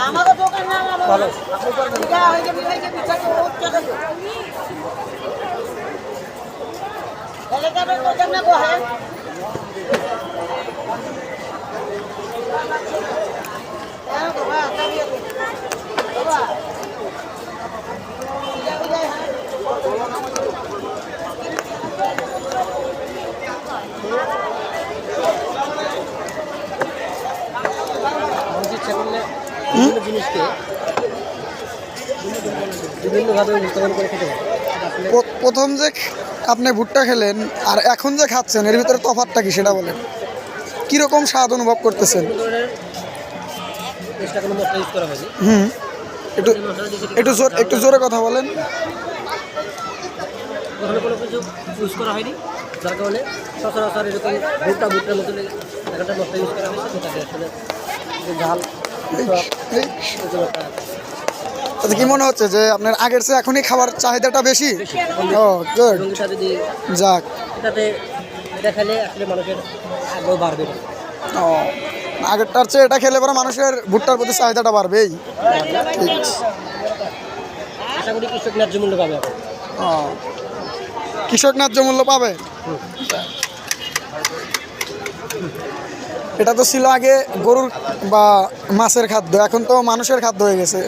আমাকে দোকান না ভালো জিনিসকে বিভিন্নভাবে উৎপাদন করে খেতে পারে। প্রথম যে আপনি ভুট্টা খেলেন আর এখন যে খাচ্ছেন এর ভিতরে তফাৎটা কি সেটা বলেন, কীরকম স্বাদ অনুভব করতেছেন? হুম, একটু জোরে কথা বলেন। কোনো কিছু ইউজ করা হয়নি, যার কারণে সচরাচর এরকম ভুট্টার মতো একটা মশলা ইউজ করা হয়েছে, যেটাকে আসলে ঝাল তাতে কি মনে হচ্ছে যে আপনার আগের চেয়ে এখনই খাবার চাহিদাটা বেশি? ও গুড, যদি যাক, এটা খেলে আসলে মানুষের আগ্রহ বাড়বে। ও আগেরটার চেয়ে এটা খেলে পরে মানুষের ভুট্টার প্রতি চাহিদাটা বাড়বেই। ঠিক, আশা করি কৃষক ন্যায্য মূল্য পাবে। ও কৃষক ন্যায্য মূল্য পাবে। এটা তো ছিল আগে গরুর বা মাছের খাদ্য, এখন তো মানুষের খাদ্য হয়ে গেছে।